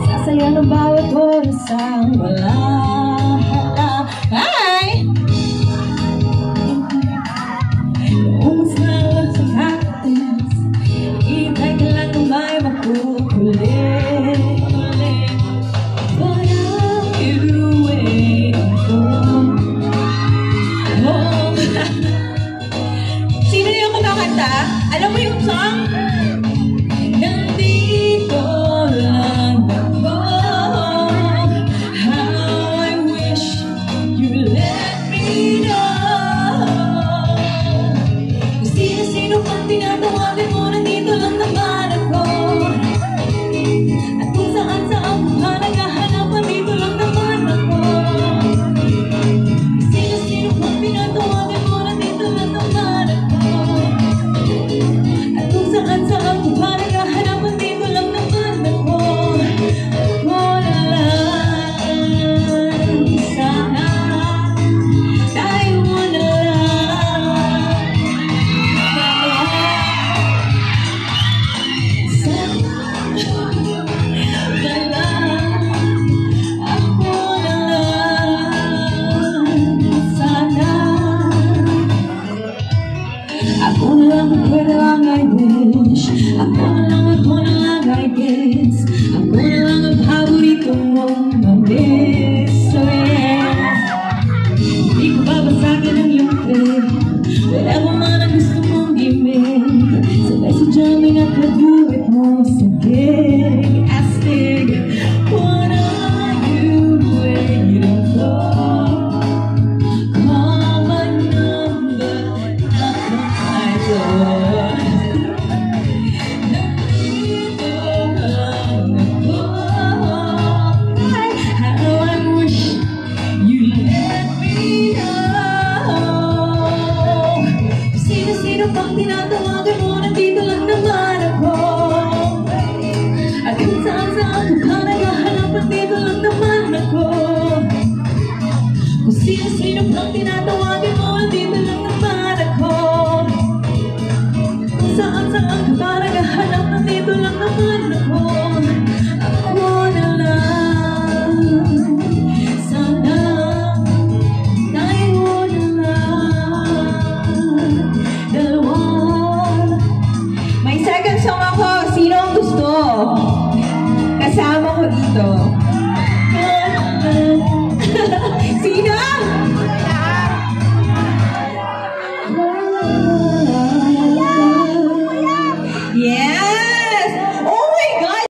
Sasayang ang bawat oras ang wala. Ay! Umas na lang sa cactus, itay ka lang kung may makukulit. What are you waiting for? Oh. Sino yung kumakanta? Alam mo yung song? Nandito lang ako. How I wish you let me know. Sino-sino pang tinatawagan mo, nandito lang naman ako. At kung saan-saan ka naghahanap, nandito lang naman ako. Sino-sino pang tinatawagan mo, nandito lang naman ako. At kung saan-saan ka naghahanap, nandito lang naman ako. Ako na lang sana, tayo na lang. Ako na lang I wish. Ako na lang I guess. Ako na lang ang paborito mong mamiss. So yes, hindi ko babasagin ang iyong faith. Whatever man ang gusto mong gimmick, sabay sa jamming at kaduwit mo. Sige.